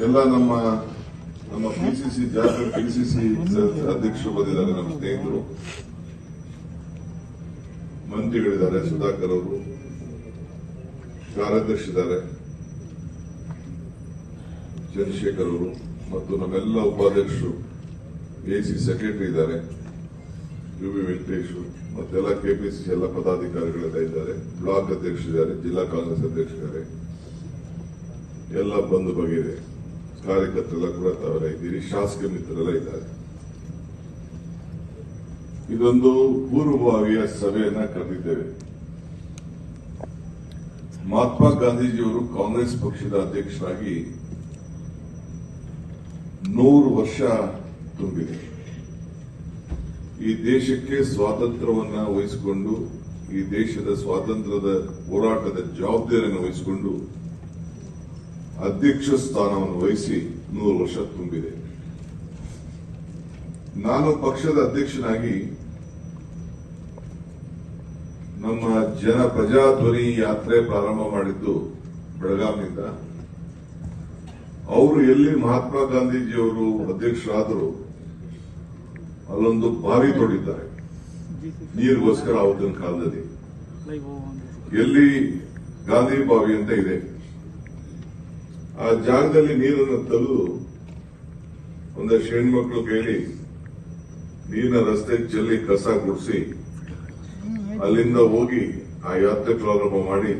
ಎಲ್ಲ ನಮ್ಮ PCC Jharkhand PCC ಅಧ್ಯಕ್ಷರು ಬಂದಿದ್ದಾರೆ, ನಮ್ಮ ಸ್ನೇಹಿತರು, ಮಂತ್ರಿಗಳಿದ್ದಾರೆ, ಸುಧಾಕರ್ ಅವರು, ಕಾರ್ಯದರ್ಶಿದ್ದಾರೆ, ಚಂದ್ರಶೇಖರ್ ಅವರು ಮತ್ತು ನಮ್ಮೆಲ್ಲ ಉಪಾಧ್ಯಕ್ಷರು, ಎಸಿ ಸೆಕ್ರೆಟರಿ ಇದ್ದಾರೆ, ಯುವಿ ವೆಂಕಟೇಶ್ ಮತ್ತೆಲ್ಲ ಕೆಪಿಸಿಸಿ ಎಲ್ಲ ಪದಾಧಿಕಾರಿಗಳೆಲ್ಲ ಇದ್ದಾರೆ, ಬ್ಲಾಕ್ ಅಧ್ಯಕ್ಷರಿದ್ದಾರೆ, ಜಿಲ್ಲಾ ಕಾಂಗ್ರೆಸ್ ಅಧ್ಯಕ್ಷರಿದ್ದಾರೆ, ಎಲ್ಲ ಬಂಧು ಬಗೆಯಿದೆ, ಕಾರ್ಯಕರ್ತರೆಲ್ಲ ಕೂಡ ತಾವೆಲ್ಲ ಇದ್ದೀರಿ, ಶಾಸಕ ಮಿತ್ರರೆಲ್ಲ ಇದ್ದಾರೆ. ಇದೊಂದು ಪೂರ್ವಭಾವಿಯ ಸಭೆಯನ್ನ ಕರೆದಿದ್ದೇವೆ. ಮಹಾತ್ಮ ಗಾಂಧೀಜಿಯವರು ಕಾಂಗ್ರೆಸ್ ಪಕ್ಷದ ಅಧ್ಯಕ್ಷರಾಗಿ 100 ವರ್ಷ ತುಂಬಿದೆ. ಈ ದೇಶಕ್ಕೆ ಸ್ವಾತಂತ್ರ್ಯವನ್ನ ವಹಿಸಿಕೊಂಡು, ಈ ದೇಶದ ಸ್ವಾತಂತ್ರ್ಯದ ಹೋರಾಟದ ಜವಾಬ್ದಾರಿಯನ್ನು ವಹಿಸಿಕೊಂಡು ಅಧ್ಯಕ್ಷ ಸ್ಥಾನವನ್ನು ವಹಿಸಿ 100 ವರ್ಷ ತುಂಬಿದೆ. ನಾನು ಪಕ್ಷದ ಅಧ್ಯಕ್ಷನಾಗಿ ನಮ್ಮ ಪ್ರಜಾಧ್ವನಿ ಯಾತ್ರೆ ಪ್ರಾರಂಭ ಮಾಡಿದ್ದು ಬೆಳಗಾವಿನಿಂದ. ಅವರು ಎಲ್ಲಿ ಮಹಾತ್ಮ ಗಾಂಧೀಜಿಯವರು ಅಧ್ಯಕ್ಷರಾದರು ಅಲ್ಲೊಂದು ಬಾವಿ ತೋಡಿದ್ದಾರೆ ನೀರಿಗೋಸ್ಕರ. ಅವತ್ತಿನ ಕಾಲದಲ್ಲಿ ಎಲ್ಲಿ ಗಾಂಧಿ ಬಾವಿ ಅಂತ ಇದೆ, ಆ ಜಾಗದಲ್ಲಿ ನೀರನ್ನು ತಂದು ಒಂದಷ್ಟು ಹೆಣ್ಮಕ್ಳು ಕೈಲಿ ನೀರಿನ ರಸ್ತೆ ಚೆಲ್ಲಿ ಕಸ ಗುಡಿಸಿ ಅಲ್ಲಿಂದ ಹೋಗಿ ಆ ಯಾತ್ರೆ ಪ್ರಾರಂಭ ಮಾಡಿ,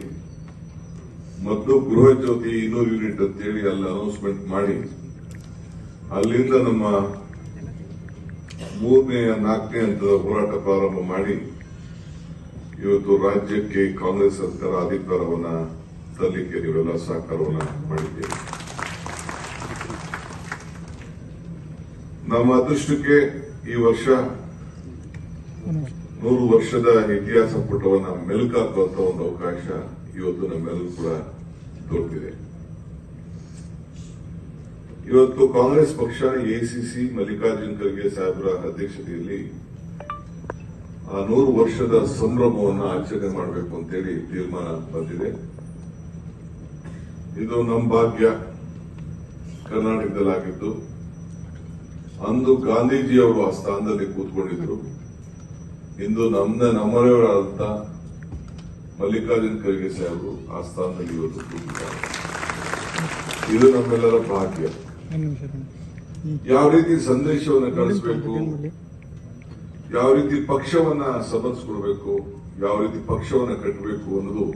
ಮತ್ತು ಗೃಹ ಜ್ಯೋತಿ 200 ಯೂನಿಟ್ ಅಂತೇಳಿ ಅಲ್ಲಿ ಅನೌನ್ಸ್ಮೆಂಟ್ ಮಾಡಿ, ಅಲ್ಲಿಂದ ನಮ್ಮ 3ನೇ 4ನೇ ಹಂತದ ಹೋರಾಟ ಪ್ರಾರಂಭ ಮಾಡಿ ಇವತ್ತು ರಾಜ್ಯಕ್ಕೆ ಕಾಂಗ್ರೆಸ್ ಸರ್ಕಾರ ಅಧಿಕಾರವನ್ನ ತರಲಿಕ್ಕೆ ನೀವೆಲ್ಲ ಸಹಕಾರವನ್ನ ಮಾಡಿದ್ದೇವೆ. ನಮ್ಮ ಅದೃಷ್ಟಕ್ಕೆ ಈ ವರ್ಷ 100 ವರ್ಷದ ಇತಿಹಾಸ ಪುಟವನ್ನ ಮೆಲುಕಾಕುವಂತ ಒಂದು ಅವಕಾಶ ಇವತ್ತು ನಮ್ಮೆಲ್ಲರೂ ಕೂಡ ದೊರೆತಿದೆ. ಇವತ್ತು ಕಾಂಗ್ರೆಸ್ ಪಕ್ಷ ಎಸಿಸಿ ಮಲ್ಲಿಕಾರ್ಜುನ್ ಖರ್ಗೆ ಸಾಹೇಬರ ಅಧ್ಯಕ್ಷತೆಯಲ್ಲಿ ಆ 100 ವರ್ಷದ ಸಂಭ್ರಮವನ್ನು ಆಚರಣೆ ಮಾಡಬೇಕು ಅಂತೇಳಿ ತೀರ್ಮಾನ ಬಂದಿದೆ. ಇದು ನಮ್ಮ ಭಾಗ್ಯ ಕರ್ನಾಟಕದಲ್ಲಾಗಿದ್ದು, ಅಂದು ಗಾಂಧೀಜಿಯವರು ಆ ಸ್ಥಾನದಲ್ಲಿ ಕೂತ್ಕೊಂಡಿದ್ರು. ಇಂದು ನಮ್ಮವರಾದಂತ ಮಲ್ಲಿಕಾರ್ಜುನ್ ಖರ್ಗೆ ಸಾಹೇಬರು ಆ ಸ್ಥಾನದಲ್ಲಿ ಇವತ್ತು ಕೂತಿದ್ದಾರೆ. ಇದು ನಮ್ಮೆಲ್ಲರ ಭಾಗ್ಯ. ಯಾವ ರೀತಿ ಸಂದೇಶವನ್ನು ಕಳಿಸಬೇಕು, ಯಾವ ರೀತಿ ಪಕ್ಷವನ್ನ ಸಮರ್ಥಿಸಿಕೊಳ್ಬೇಕು, ಯಾವ ರೀತಿ ಪಕ್ಷವನ್ನ ಕಟ್ಟಬೇಕು ಅನ್ನೋದು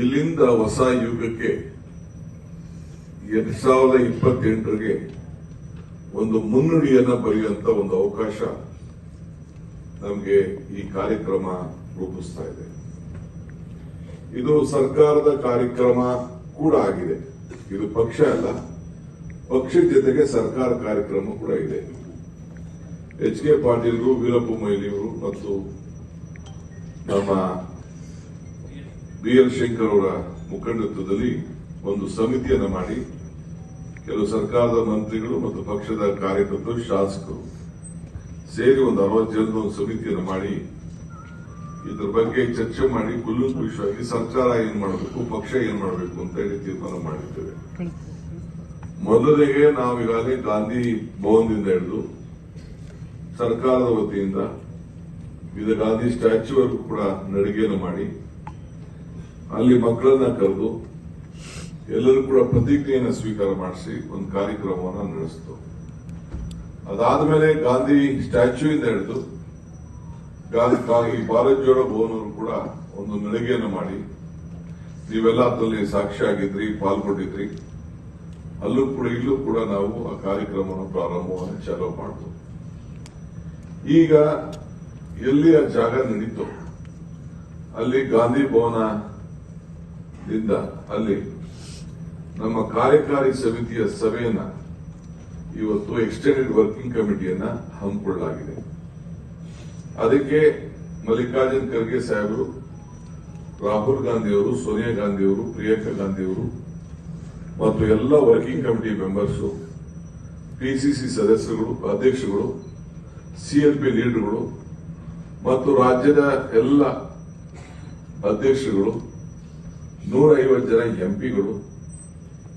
ಇಲ್ಲಿಂದ ಹೊಸ ಯುಗಕ್ಕೆ 2028ರಿಗೆ ಒಂದು ಮುನ್ನುಡಿಯನ್ನ ಬರೆಯುವಂತ ಒಂದು ಅವಕಾಶ ನಮಗೆ ಈ ಕಾರ್ಯಕ್ರಮ ರೂಪಿಸ್ತಾ ಇದೆ. ಇದು ಸರ್ಕಾರದ ಕಾರ್ಯಕ್ರಮ ಕೂಡ ಆಗಿದೆ. ಇದು ಪಕ್ಷ ಅಲ್ಲ, ಪಕ್ಷದ ಜೊತೆಗೆ ಸರ್ಕಾರ ಕಾರ್ಯಕ್ರಮ ಕೂಡ ಇದೆ. ಎಚ್ ಕೆ ಪಾಟೀಲ್ರು, ವೀರಪ್ಪ ಮೊಯ್ಲಿಯವರು ಮತ್ತು ನಮ್ಮ ಬಿ ಎಲ್ ಶಂಕರ್ ಅವರ ಮುಖಂಡತ್ವದಲ್ಲಿ ಒಂದು ಸಮಿತಿಯನ್ನು ಮಾಡಿ, ಕೆಲವು ಸರ್ಕಾರದ ಮಂತ್ರಿಗಳು ಮತ್ತು ಪಕ್ಷದ ಕಾರ್ಯಕರ್ತರು, ಶಾಸಕರು ಸೇರಿ ಒಂದು 60 ಜನದ ಒಂದು ಸಮಿತಿಯನ್ನು ಮಾಡಿ ಇದ್ರ ಬಗ್ಗೆ ಚರ್ಚೆ ಮಾಡಿ ಕೂಲಂಕುಷವಾಗಿ ಸರ್ಕಾರ ಏನ್ ಮಾಡಬೇಕು, ಪಕ್ಷ ಏನ್ ಮಾಡಬೇಕು ಅಂತ ಹೇಳಿ ತೀರ್ಮಾನ ಮಾಡಿದ್ದೇವೆ. ಮೊದಲಿಗೆ ನಾವು ಈಗಾಗಲೇ ಗಾಂಧಿ ಭವನದಿಂದ ಹಿಡಿದು ಸರ್ಕಾರದ ವತಿಯಿಂದ ಇದು ಗಾಂಧಿ ಸ್ಟ್ಯಾಚ್ಯೂವರೆಗೂ ಕೂಡ ನಡಿಗೆಯನ್ನು ಮಾಡಿ, ಅಲ್ಲಿ ಮಕ್ಕಳನ್ನ ಕರೆದು ಎಲ್ಲರೂ ಕೂಡ ಪ್ರತಿಜ್ಞೆಯನ್ನು ಸ್ವೀಕಾರ ಮಾಡಿಸಿ ಒಂದು ಕಾರ್ಯಕ್ರಮವನ್ನು ನಡೆಸಿತು. ಅದಾದ್ಮೇಲೆ ಗಾಂಧಿ ಸ್ಟ್ಯಾಚ್ಯೂ ಇಂದ ಹಿಡಿದು ಈ ಭಾರತ್ ಜೋಡೋ ಭವನವರು ಕೂಡ ಒಂದು ನಡಿಗೆಯನ್ನು ಮಾಡಿ, ನೀವೆಲ್ಲ ಅದರಲ್ಲಿ ಸಾಕ್ಷಿಯಾಗಿದ್ರಿ, ಪಾಲ್ಗೊಂಡಿದ್ರಿ. ಅಲ್ಲೂ ಕೂಡ ಇಲ್ಲೂ ಕೂಡ ನಾವು ಆ ಕಾರ್ಯಕ್ರಮವನ್ನು ಪ್ರಾರಂಭವನ್ನು ಚಾಲೂ ಮಾಡಿದ್ವು. ಈಗ ಎಲ್ಲಿ ಆ ಜಾಗ ನಡೀತು ಅಲ್ಲಿ ಗಾಂಧಿ ಭವನದಿಂದ ಅಲ್ಲಿ ನಮ್ಮ ಕಾರ್ಯಕಾರಿ ಸಮಿತಿಯ ಸಭೆಯನ್ನ ಇವತ್ತು ಎಕ್ಸ್ಟೆಂಡೆಡ್ ವರ್ಕಿಂಗ್ ಕಮಿಟಿಯನ್ನ ಹಮ್ಮಿಕೊಳ್ಳಲಾಗಿದೆ. ಅದಕ್ಕೆ ಮಲ್ಲಿಕಾರ್ಜುನ್ ಖರ್ಗೆ ಸಾಹೇಬರು, ರಾಹುಲ್ ಗಾಂಧಿಯವರು, ಸೋನಿಯಾ ಗಾಂಧಿಯವರು, ಪ್ರಿಯಾಂಕಾ ಗಾಂಧಿಯವರು ಮತ್ತು ಎಲ್ಲ ವರ್ಕಿಂಗ್ ಕಮಿಟಿ ಮೆಂಬರ್ಸ್, ಪಿಸಿಸಿ ಸದಸ್ಯರುಗಳು, ಅಧ್ಯಕ್ಷರುಗಳು, ಸಿಎಲ್ಪಿ ಲೀಡರ್ಗಳು ಮತ್ತು ರಾಜ್ಯದ ಎಲ್ಲ ಅಧ್ಯಕ್ಷರುಗಳು, 150 ಜನ ಎಂಪಿಗಳು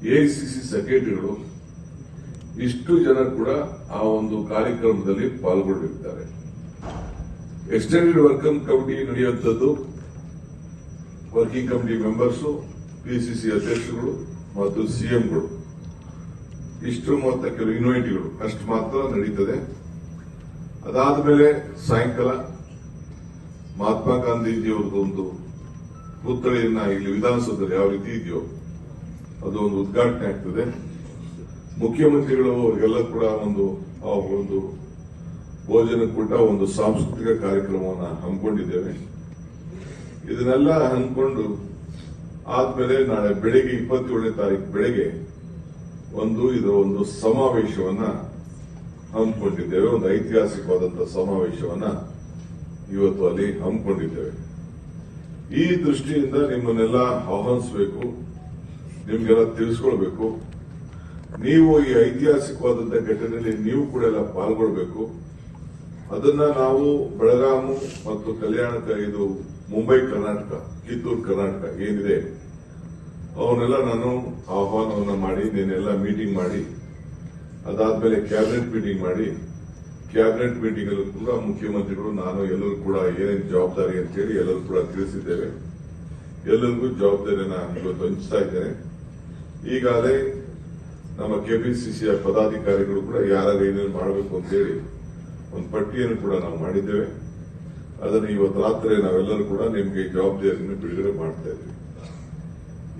ಎಐಸಿಸಿ ಸೆಕ್ರೆಟರಿಗಳು ಇಷ್ಟು ಜನ ಕೂಡ ಆ ಒಂದು ಕಾರ್ಯಕ್ರಮದಲ್ಲಿ ಪಾಲ್ಗೊಂಡಿರ್ತಾರೆ. ಎಕ್ಸ್ಟೆಂಡೆಡ್ ವರ್ಕಿಂಗ್ ಕಮಿಟಿ ನಡೆಯುವಂಥದ್ದು ವರ್ಕಿಂಗ್ ಕಮಿಟಿ ಮೆಂಬರ್ಸ್, ಪಿಸಿಸಿ ಅಧ್ಯಕ್ಷರುಗಳು ಮತ್ತು ಸಿಎಂಗಳು ಇಷ್ಟು ಮತ್ತು ಕೆಲವು ಯೂನಿಟಿಗಳು ಅಷ್ಟು ಮಾತ್ರ ನಡೀತದೆ. ಅದಾದ್ಮೇಲೆ ಸಾಯಂಕಾಲ ಮಹಾತ್ಮ ಗಾಂಧೀಜಿಯವರದ್ದು ಒಂದು ಪುತ್ಥಳಿಯನ್ನ ಇಲ್ಲಿ ವಿಧಾನಸೌಧದಲ್ಲಿ ಯಾವ ರೀತಿ ಇದೆಯೋ ಅದು ಒಂದು ಉದ್ಘಾಟನೆ ಆಗ್ತದೆ. ಮುಖ್ಯಮಂತ್ರಿಗಳು ಎಲ್ಲ ಕೂಡ ಒಂದು ಭೋಜನ ಕೂಟ, ಒಂದು ಸಾಂಸ್ಕೃತಿಕ ಕಾರ್ಯಕ್ರಮವನ್ನು ಹಮ್ಮಿಕೊಂಡಿದ್ದೇವೆ. ಇದನ್ನೆಲ್ಲ ಹಮ್ಮಿಕೊಂಡು ಆದ್ಮೇಲೆ ನಾಳೆ ಬೆಳಿಗ್ಗೆ 27ನೇ ತಾರೀಕು ಬೆಳಿಗ್ಗೆ ಇದರ ಒಂದು ಸಮಾವೇಶವನ್ನ ಹಮ್ಮಿಕೊಂಡಿದ್ದೇವೆ. ಒಂದು ಐತಿಹಾಸಿಕವಾದಂತಹ ಸಮಾವೇಶವನ್ನ ಇವತ್ತು ಅಲ್ಲಿ ಹಮ್ಮಿಕೊಂಡಿದ್ದೇವೆ. ಈ ದೃಷ್ಟಿಯಿಂದ ನಿಮ್ಮನ್ನೆಲ್ಲ ಆಹ್ವಾನಿಸಬೇಕು, ನಿಮ್ಗೆಲ್ಲ ತಿಳಿಸ್ಕೊಳ್ಬೇಕು. ನೀವು ಈ ಐತಿಹಾಸಿಕವಾದಂತಹ ಘಟನೆಯಲ್ಲಿ ನೀವು ಕೂಡ ಎಲ್ಲ ಪಾಲ್ಗೊಳ್ಬೇಕು. ಅದನ್ನ ನಾವು ಬೆಳಗಾವಿ ಮತ್ತು ಇದು ಮುಂಬೈ ಕರ್ನಾಟಕ, ಕಿತ್ತೂರು ಕರ್ನಾಟಕ ಏನಿದೆ ಅವನ್ನೆಲ್ಲ ನಾನು ಆಹ್ವಾನವನ್ನ ಮಾಡಿ ನೀನೆಲ್ಲ ಮೀಟಿಂಗ್ ಮಾಡಿ, ಅದಾದ್ಮೇಲೆ ಕ್ಯಾಬಿನೆಟ್ ಮೀಟಿಂಗ್ ಮಾಡಿ, ಕ್ಯಾಬಿನೆಟ್ ಮೀಟಿಂಗ್ ಅಲ್ಲೂ ಕೂಡ ಮುಖ್ಯಮಂತ್ರಿಗಳು ನಾನು ಎಲ್ಲರೂ ಕೂಡ ಏನೇನು ಜವಾಬ್ದಾರಿ ಅಂತೇಳಿ ಎಲ್ಲರೂ ಕೂಡ ತಿಳಿಸಿದ್ದೇವೆ. ಎಲ್ಲರಿಗೂ ಜವಾಬ್ದಾರಿಯನ್ನ ಇವತ್ತು ಹಂಚ್ತಾ ಇದ್ದೇನೆ. ಈಗಾಗಲೇ ನಮ್ಮ ಕೆಪಿಸಿಸಿಯ ಪದಾಧಿಕಾರಿಗಳು ಕೂಡ ಯಾರು ಏನೇನು ಮಾಡಬೇಕು ಅಂತೇಳಿ ಒಂದು ಪಟ್ಟಿಯನ್ನು ಕೂಡ ನಾವು ಮಾಡಿದ್ದೇವೆ. ಅದನ್ನು ಇವತ್ತು ರಾತ್ರಿ ನಾವೆಲ್ಲರೂ ಕೂಡ ನಿಮಗೆ ಜವಾಬ್ದಾರಿಯನ್ನು ಬಿಡುಗಡೆ ಮಾಡ್ತಾ ಇದ್ದೀವಿ.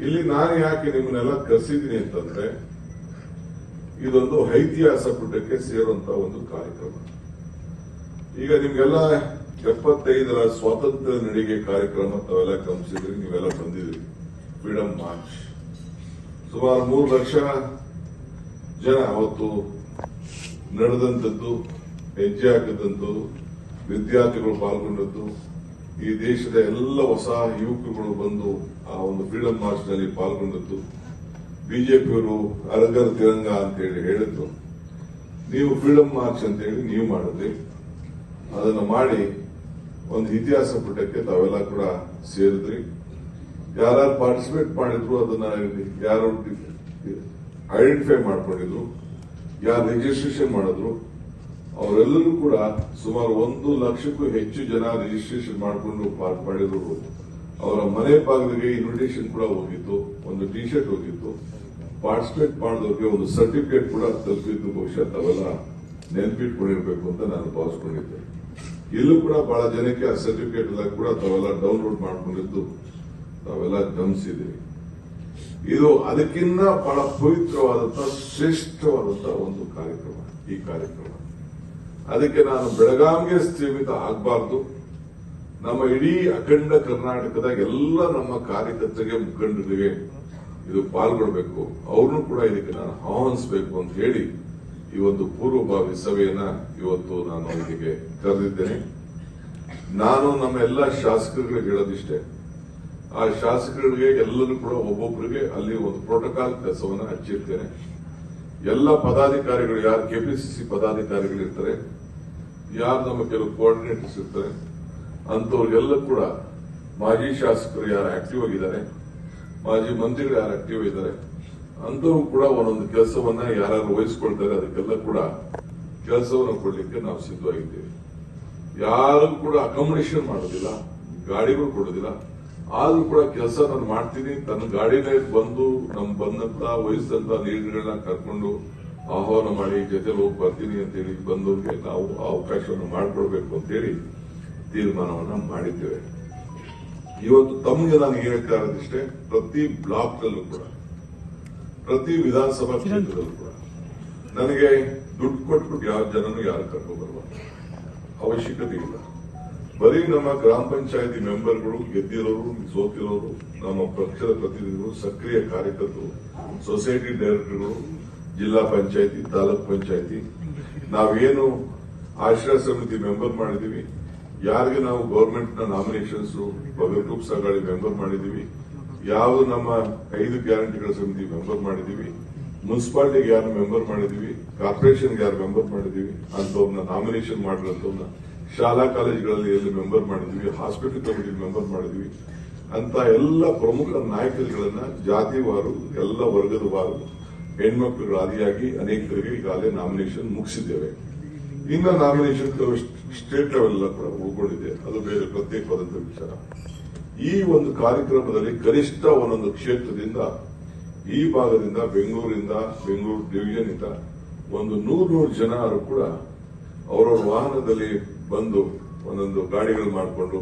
ಇಲ್ಲಿ ನಾನು ಯಾಕೆ ನಿಮ್ಮನ್ನೆಲ್ಲ ಕರೆಸಿದ್ದೀನಿ ಅಂತಂದ್ರೆ, ಇದೊಂದು ಐತಿಹಾಸ ಪುಟಕ್ಕೆ ಸೇರುವಂತಹ ಒಂದು ಕಾರ್ಯಕ್ರಮ. ಈಗ ನಿಮ್ಗೆಲ್ಲ 75ರ ಸ್ವಾತಂತ್ರ್ಯ ನಡಿಗೆ ಕಾರ್ಯಕ್ರಮ ತಾವೆಲ್ಲ ಗಮನಿಸಿದ್ರಿ, ನೀವೆಲ್ಲ ಬಂದಿದ್ರಿ. ಫ್ರೀಡಂ ಮಾರ್ಚ್ ಸುಮಾರು 3 ಲಕ್ಷ ಜನ ಅವತ್ತು ನಡೆದಂಥದ್ದು, ಹೆಜ್ಜೆ ಹಾಕಿದಂಥದ್ದು, ವಿದ್ಯಾರ್ಥಿಗಳು ಪಾಲ್ಗೊಂಡದ್ದು, ಈ ದೇಶದ ಎಲ್ಲ ಹೊಸ ಯುವಕರುಗಳು ಬಂದು ಆ ಒಂದು ಫ್ರೀಡಂ ಮಾರ್ಚ್ ನಲ್ಲಿ ಪಾಲ್ಗೊಂಡದ್ದು. ಬಿಜೆಪಿಯವರು ಅರಗರ್ ತಿರಂಗ ಅಂತೇಳಿ ಹೇಳಿದ್ರು. ನೀವು ಫ್ರೀಡಂ ಮಾರ್ಚ್ ಅಂತೇಳಿ ನೀವು ಮಾಡಿದ್ರಿ. ಅದನ್ನು ಮಾಡಿ ಒಂದು ಇತಿಹಾಸ ಪುಟಕ್ಕೆ ತಾವೆಲ್ಲ ಕೂಡ ಸೇರಿದ್ರಿ. ಯಾರು ಪಾರ್ಟಿಸಿಪೇಟ್ ಮಾಡಿದ್ರು ಅದನ್ನ ಯಾರು ಐಡೆಂಟಿಫೈ ಮಾಡ್ಕೊಂಡಿದ್ರು, ಯಾರು ರಿಜಿಸ್ಟ್ರೇಷನ್ ಮಾಡಿದ್ರು, ಅವರೆಲ್ಲರೂ ಕೂಡ ಸುಮಾರು 1 ಲಕ್ಷಕ್ಕೂ ಹೆಚ್ಚು ಜನ ರಿಜಿಸ್ಟ್ರೇಷನ್ ಮಾಡಿಕೊಂಡು ಪಾರ್ಟ್ ಮಾಡಿದ್ರು. ಅವರ ಮನೆ ಬಾಗಿಲಿಗೆ ಇನ್ವಿಟೇಷನ್ ಕೂಡ ಹೋಗಿತ್ತು, ಒಂದು ಟಿ ಶರ್ಟ್ ಹೋಗಿತ್ತು. ಪಾರ್ಟಿಸಿಪೇಟ್ ಮಾಡಿದವ್ರಿಗೆ ಒಂದು ಸರ್ಟಿಫಿಕೇಟ್ ಕೂಡ ತಲುಪಿದ್ದು. ಬಹುಶಃ ತಾವೆಲ್ಲ ನೆನಪಿಟ್ಕೊಂಡಿರ್ಬೇಕು ಅಂತ ನಾನು ಭಾವಿಸ್ಕೊಂಡಿದ್ದೆ. ಇಲ್ಲೂ ಕೂಡ ಬಹಳ ಜನಕ್ಕೆ ಆ ಸರ್ಟಿಫಿಕೇಟ್ ಎಲ್ಲ ಕೂಡ ತಾವೆಲ್ಲ ಡೌನ್ಲೋಡ್ ಮಾಡ್ಕೊಂಡಿದ್ದು ತಾವೆಲ್ಲ ಗಮನಿಸಿದ್ದೀವಿ. ಇದು ಅದಕ್ಕಿಂತ ಬಹಳ ಪವಿತ್ರವಾದಂತಹ ಶ್ರೇಷ್ಠವಾದಂತಹ ಒಂದು ಕಾರ್ಯಕ್ರಮ ಈ ಕಾರ್ಯಕ್ರಮ. ಅದಕ್ಕೆ ನಾನು ಬೆಳಗಾವಿಗೆ ಸೀಮಿತ ಆಗಬಾರ್ದು. ನಮ್ಮ ಇಡೀ ಅಖಂಡ ಕರ್ನಾಟಕದ ಎಲ್ಲ ನಮ್ಮ ಕಾರ್ಯಕರ್ತರಿಗೆ, ಮುಖಂಡರಿಗೆ ಇದು ಪಾಲ್ಗೊಳ್ಬೇಕು. ಅವ್ರನ್ನೂ ಕೂಡ ಇದಕ್ಕೆ ನಾನು ಆಹ್ವಾನಿಸಬೇಕು ಅಂತ ಹೇಳಿ ಈ ಒಂದು ಪೂರ್ವಭಾವಿ ಸಭೆಯನ್ನ ಇವತ್ತು ನಾನು ಇದಕ್ಕೆ ಕರೆದಿದ್ದೇನೆ. ನಾನು ನಮ್ಮ ಎಲ್ಲ ಶಾಸಕರುಗಳಿಗೆ ಹೇಳೋದಿಷ್ಟೇ, ಆ ಶಾಸಕರಿಗೆ ಎಲ್ಲರೂ ಕೂಡ ಒಬ್ಬೊಬ್ಬರಿಗೆ ಅಲ್ಲಿ ಒಂದು ಪ್ರೋಟೋಕಾಲ್ ಕೆಲಸವನ್ನ ಹಚ್ಚಿರ್ತೇನೆ. ಎಲ್ಲ ಪದಾಧಿಕಾರಿಗಳು, ಯಾರು ಕೆಪಿಸಿಸಿ ಪದಾಧಿಕಾರಿಗಳಿರ್ತಾರೆ, ಯಾರು ನಮ್ಮ ಕೆಲವು ಕೋಆರ್ಡಿನೇಟರ್ಸ್ ಇರ್ತಾರೆ, ಅಂತವ್ರಿಗೆಲ್ಲ ಕೂಡ ಮಾಜಿ ಶಾಸಕರು ಯಾರು ಆಕ್ಟಿವ್ ಆಗಿದ್ದಾರೆ, ಮಾಜಿ ಮಂತ್ರಿಗಳು ಯಾರು ಆಕ್ಟಿವ್ ಇದ್ದಾರೆ, ಅಂತವ್ರು ಕೂಡ ಒಂದೊಂದು ಕೆಲಸವನ್ನ ಯಾರು ವಹಿಸ್ಕೊಳ್ತಾರೆ ಅದಕ್ಕೆಲ್ಲ ಕೂಡ ಕೆಲಸವನ್ನು ಕೊಡ್ಲಿಕ್ಕೆ ನಾವು ಸಿದ್ಧವಾಗಿದ್ದೇವೆ. ಯಾರು ಕೂಡ ಅಕಾಮಿಡೇಷನ್ ಮಾಡೋದಿಲ್ಲ, ಗಾಡಿಗಳು ಕೊಡೋದಿಲ್ಲ. ಆದ್ರೂ ಕೂಡ ಕೆಲಸ ನಾನು ಮಾಡ್ತೀನಿ. ತನ್ನ ಗಾಡಿನೇ ಬಂದು ಬಂದಂತ ವಹಿಸಿದಂತ ಲೀಡರ್ಗಳನ್ನ ಕರ್ಕೊಂಡು ಆಹ್ವಾನ ಮಾಡಿ ಜೊತೆ ಹೋಗಿ ಬರ್ತೀನಿ ಅಂತೇಳಿ ಬಂದವ್ರಿಗೆ ನಾವು ಆ ಅವಕಾಶವನ್ನು ಮಾಡಿಕೊಡ್ಬೇಕು ಅಂತೇಳಿ ತೀರ್ಮಾನವನ್ನ ಮಾಡಿದ್ದೇವೆ. ಇವತ್ತು ತಮಗೆ ನಾನು ಹೇಳ್ತಾ ಇರೋದಿಷ್ಟೇ, ಪ್ರತಿ ಬ್ಲಾಕ್ ನಲ್ಲೂ ಕೂಡ, ಪ್ರತಿ ವಿಧಾನಸಭಾ ಕ್ಷೇತ್ರದಲ್ಲೂ ಕೂಡ ನನಗೆ ದುಡ್ಡು ಕೊಟ್ಬಿಟ್ಟು ಯಾವ ಜನನು ಯಾರು ಕರ್ಕೊಂಡು ಬರುವ ಅವಶ್ಯಕತೆ ಇಲ್ಲ. ಬರೀ ನಮ್ಮ ಗ್ರಾಮ ಪಂಚಾಯತಿ ಮೆಂಬರ್ಗಳು, ಗೆದ್ದಿರೋರು, ಸೋತಿರೋರು, ನಮ್ಮ ಪಕ್ಷದ ಪ್ರತಿನಿಧಿಗಳು, ಸಕ್ರಿಯ ಕಾರ್ಯಕರ್ತರು, ಸೊಸೈಟಿ ಡೈರೆಕ್ಟರ್ಗಳು, ಜಿಲ್ಲಾ ಪಂಚಾಯತಿ, ತಾಲೂಕ್ ಪಂಚಾಯತಿ, ನಾವೇನು ಆಶ್ರಯ ಸಮಿತಿ ಮೆಂಬರ್ ಮಾಡಿದೀವಿ, ಯಾರಿಗೆ ನಾವು ಗವರ್ಮೆಂಟ್ ನ ನಾಮಿನೇಷನ್ಸ್ ಬಗರ್ಟೂಪ್ ಸಾಗಾಳಿ ಮೆಂಬರ್ ಮಾಡಿದೀವಿ, ಯಾವ ನಮ್ಮ 5 ಗ್ಯಾರಂಟಿಗಳ ಸಮಿತಿ ಮೆಂಬರ್ ಮಾಡಿದೀವಿ, ಮುನ್ಸಿಪಾಲಿಟಿಗೆ ಯಾರು ಮೆಂಬರ್ ಮಾಡಿದೀವಿ, ಕಾರ್ಪೊರೇಷನ್ಗೆ ಯಾರು ಮೆಂಬರ್ ಮಾಡಿದೀವಿ ಅಂತವ್ರನ್ನ ನಾಮಿನೇಷನ್ ಮಾಡಿರೋಂಥವ್ರನ್ನ ಶಾಲಾ ಕಾಲೇಜುಗಳಲ್ಲಿ ಎಲ್ಲಿ ಮೆಂಬರ್ ಮಾಡಿದ್ವಿ, ಹಾಸ್ಪಿಟಲ್ ಕಮಿಟಿ ಮೆಂಬರ್ ಮಾಡಿದ್ವಿ, ಅಂತ ಎಲ್ಲ ಪ್ರಮುಖ ನಾಯಕರುಗಳನ್ನ ಜಾತಿವಾರು ಎಲ್ಲ ವರ್ಗದವಾರು ಹೆಣ್ಮಕ್ಳುಗಳ ಆದಿಯಾಗಿ ಅನೇಕರಿಗೆ ಈಗಾಗಲೇ ನಾಮಿನೇಷನ್ ಮುಗಿಸಿದ್ದೇವೆ. ಇನ್ನ ನಾಮಿನೇಷನ್ ಸ್ಟೇಟ್ ಲೆವೆಲ್ ಕೂಡ ಉಳ್ಕೊಂಡಿದೆ, ಅದು ಬೇರೆ ಪ್ರತ್ಯೇಕವಾದಂತಹ ವಿಚಾರ. ಈ ಒಂದು ಕಾರ್ಯಕ್ರಮದಲ್ಲಿ ಗರಿಷ್ಠ ಒಂದೊಂದು ಕ್ಷೇತ್ರದಿಂದ ಈ ಭಾಗದಿಂದ ಬೆಂಗಳೂರು ಡಿವಿಷನ್ ಇಂದ ಒಂದು 100 ಜನ ಕೂಡ ಅವರವ್ರ ವಾಹನದಲ್ಲಿ ಬಂದು ಒಂದೊಂದು ಗಾಡಿಗಳು ಮಾಡಿಕೊಂಡು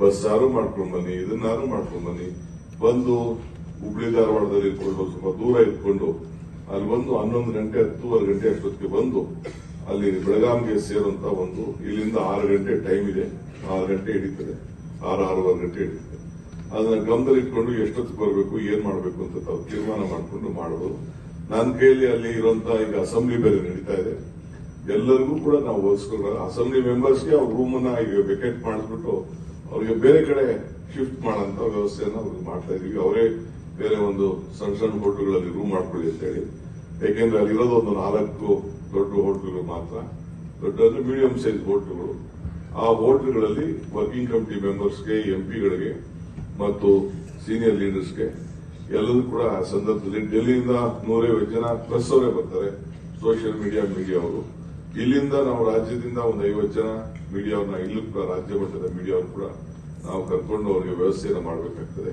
ಬಸ್ಸಾರು ಮಾಡ್ಕೊಂಡು ಬನ್ನಿ, ಇದನ್ನಾರು ಮಾಡ್ಕೊಂಡು ಬನ್ನಿ, ಬಂದು ಹುಬ್ಳಿ ಧಾರವಾಡದಲ್ಲಿ ಇಟ್ಕೊಂಡು ಸ್ವಲ್ಪ ದೂರ ಇಟ್ಕೊಂಡು ಅಲ್ಲಿ ಬಂದು 11 ಗಂಟೆ 10 ಗಂಟೆ ಅಷ್ಟೊತ್ತಿಗೆ ಬಂದು ಅಲ್ಲಿ ಬೆಳಗಾಂಗೆ ಸೇರುವಂತ ಒಂದು ಇಲ್ಲಿಂದ 6 ಗಂಟೆ ಟೈಮ್ ಇದೆ, 6 ಗಂಟೆ ಹಿಡಿತದೆ, 6-6:30 ಗಂಟೆ ಹಿಡಿತದೆ. ಅದನ್ನ ಗಮನದಲ್ಲಿ ಇಟ್ಕೊಂಡು ಎಷ್ಟೊತ್ತಿಗೆ ಬರಬೇಕು, ಏನ್ ಮಾಡಬೇಕು ಅಂತ ತಾವು ತೀರ್ಮಾನ ಮಾಡಿಕೊಂಡು ಮಾಡಬಹುದು. ನನ್ನ ಕೈಯಲ್ಲಿ ಅಲ್ಲಿ ಇರುವಂತ ಈಗ ಅಸೆಂಬ್ಲಿ ಬೇರೆ ನಡೀತಾ ಇದೆ, ಎಲ್ಲರಿಗೂ ಕೂಡ ನಾವು ಓದಿಸ್ಕೊಳ್ಳೋಣ. ಅಸೆಂಬ್ಲಿ ಮೆಂಬರ್ಸ್ಗೆ ಅವ್ರ ರೂಮ್ ಅನ್ನ ಈಗ ವೆಕೇಟ್ ಮಾಡಿಸ್ಬಿಟ್ಟು ಅವ್ರಿಗೆ ಬೇರೆ ಕಡೆ ಶಿಫ್ಟ್ ಮಾಡೋಂತ ವ್ಯವಸ್ಥೆಯನ್ನ ಅವ್ರಿಗೆ ಮಾಡ್ತಾ ಇದೀವಿ. ಅವರೇ ಬೇರೆ ಒಂದು ಸಣ್ಣ ಸಣ್ಣ ಹೋಟೆಲ್ಗಳಲ್ಲಿ ರೂಮ್ ಮಾಡ್ಕೊಳ್ಳಿ ಅಂತ ಹೇಳಿ. ಯಾಕೆಂದ್ರೆ ಅಲ್ಲಿ ಇರೋದು ಒಂದು 4 ದೊಡ್ಡ ಹೋಟೆಲ್ಗಳು ಮಾತ್ರ, ದೊಡ್ಡ ಅಂದ್ರೆ ಮೀಡಿಯಂ ಸೈಜ್ ಹೋಟೆಲ್ಗಳು. ಆ ಹೋಟೆಲ್ಗಳಲ್ಲಿ ವರ್ಕಿಂಗ್ ಕಮಿಟಿ ಮೆಂಬರ್ಸ್ಗೆ, ಎಂಪಿಗಳಿಗೆ ಮತ್ತು ಸೀನಿಯರ್ ಲೀಡರ್ಸ್ಗೆ ಎಲ್ಲರೂ ಕೂಡ ಆ ಸಂದರ್ಭದಲ್ಲಿ ಡೆಲ್ಲಿಯಿಂದ 150 ಜನ ಪ್ಲಸ್ ಅವರೇ ಬರ್ತಾರೆ, ಸೋಷಿಯಲ್ ಮೀಡಿಯಾ ಅವರು. ಇಲ್ಲಿಂದ ನಾವು ರಾಜ್ಯದಿಂದ ಒಂದು 50 ಜನ ಮೀಡಿಯಾವ್ರನ್ನ, ಇಲ್ಲೂ ಕೂಡ ರಾಜ್ಯ ಮಟ್ಟದ ಮೀಡಿಯಾವ್ರು ಕೂಡ ನಾವು ಕರ್ಕೊಂಡು ಅವರಿಗೆ ವ್ಯವಸ್ಥೆಯನ್ನು ಮಾಡಬೇಕಾಗ್ತದೆ.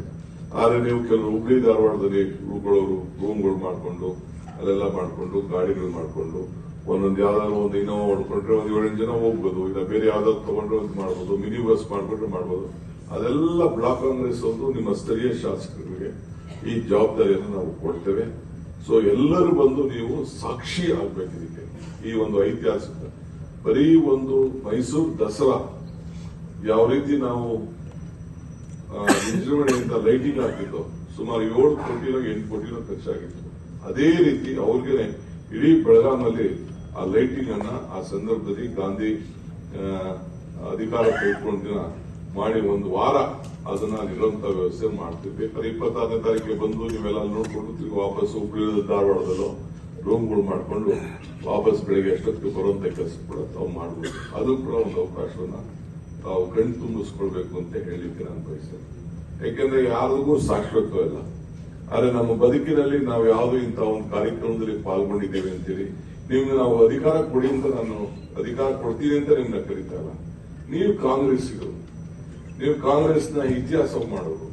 ಆದ್ರೆ ನೀವು ಕೆಲವರು ಹುಬ್ಳಿ ಧಾರವಾಡದಲ್ಲಿ ಉಳ್ಕೊಳ್ಳೋರು ರೂಮ್ಗಳು ಮಾಡಿಕೊಂಡು ಅಲ್ಲೆಲ್ಲ ಮಾಡಿಕೊಂಡು ಗಾಡಿಗಳು ಮಾಡಿಕೊಂಡು ಒಂದೊಂದು ಯಾವ್ದಾದ್ರು ಒಂದು ಇನ್ನೋವಾ ಹೊಡ್ಕೊಂಡ್ರೆ ಒಂದು 7 ಜನ ಹೋಗ್ಬೋದು, ಇಲ್ಲ ಬೇರೆ ಯಾವ್ದಾದ್ರು ತಗೊಂಡ್ರೆ ಒಂದು ಮಾಡ್ಬೋದು, ಮಿನಿ ಬಸ್ ಮಾಡ್ಕೊಂಡ್ರೆ ಮಾಡ್ಬೋದು. ಅದೆಲ್ಲ ಬ್ಲಾಕ್ ಕಾಂಗ್ರೆಸ್ ಒಂದು ನಿಮ್ಮ ಸ್ಥಳೀಯ ಶಾಸಕರಿಗೆ ಈ ಜವಾಬ್ದಾರಿಯನ್ನು ನಾವು ಕೊಡ್ತೇವೆ. ಸೊ ಎಲ್ಲರೂ ಬಂದು ನೀವು ಸಾಕ್ಷಿ ಆಗ್ಬೇಕು ಇದಕ್ಕೆ. ಈ ಒಂದು ಐತಿಹಾಸಿಕ ಬರೀ ಒಂದು ಮೈಸೂರು ದಸರಾ ಯಾವ ರೀತಿ ನಾವು ವಿಜೃಂಭಣೆಯಿಂದ ಲೈಟಿಂಗ್ ಹಾಕಿದ್ದು ಸುಮಾರು 7 ಕೋಟಿನೋ 8 ಕೋಟಿನೋ ಖರ್ಚಾಗಿತ್ತು. ಅದೇ ರೀತಿ ಅವ್ರಿಗೆ ಇಡೀ ಬೆಳಗಾಮಲ್ಲಿ ಆ ಲೈಟಿಂಗ್ ಅನ್ನ ಆ ಸಂದರ್ಭದಲ್ಲಿ ಗಾಂಧಿ ಅಧಿಕಾರ ಕೈಗೊಂಡ ದಿನ ಮಾಡಿ 1 ವಾರ ಅದನ್ನ ಇರುವಂತಹ ವ್ಯವಸ್ಥೆ ಮಾಡ್ತೀವಿ. ಬೇಕಾದ್ರೆ 26ನೇ ತಾರೀಕಿಗೆ ಬಂದು ನೀವೆಲ್ಲ ನೋಡ್ಕೊಂಡು ತಿರುಗಿ ವಾಪಸ್ ಹುಬ್ಳಿ ಧಾರವಾಡದಲ್ಲೋ ರೂಮ್ಗಳು ಮಾಡ್ಕೊಂಡು ವಾಪಸ್ ಬೆಳಿಗ್ಗೆ ಎಷ್ಟೊತ್ತಿಗೆ ಬರುವಂತ ಕೆಲಸ ಕೂಡ ತಾವು ಮಾಡ್ಬೋದು. ಅದು ಕೂಡ ಒಂದು ಅವಕಾಶವನ್ನ ತಾವು ಕಣ್ ತುಂಬಿಸ್ಕೊಳ್ಬೇಕು ಅಂತ ಹೇಳಿಕ್ಕೆ ನಾನು ಬಯಸ್ತೇನೆ. ಯಾಕೆಂದ್ರೆ ಯಾರಿಗೂ ಶಾಶ್ವತವಲ್ಲ. ಆದ್ರೆ ನಮ್ಮ ಬದುಕಿನಲ್ಲಿ ನಾವು ಯಾವುದು ಇಂಥ ಒಂದು ಕಾರ್ಯಕ್ರಮದಲ್ಲಿ ಪಾಲ್ಗೊಂಡಿದ್ದೇವೆ ಅಂತೇಳಿ ನಿಮ್ಗೆ ನಾವು ಅಧಿಕಾರ ಕೊಡಿ ಅಂತ ನಾನು ಅಧಿಕಾರ ಕೊಡ್ತೀನಿ ಅಂತ ನಿಮ್ನ ಕರೀತಾ ಇಲ್ಲ. ನೀವು ಕಾಂಗ್ರೆಸ್ಸಿಗರು, ನೀವು ಕಾಂಗ್ರೆಸ್ನ ಇತಿಹಾಸ ಮಾಡೋರು,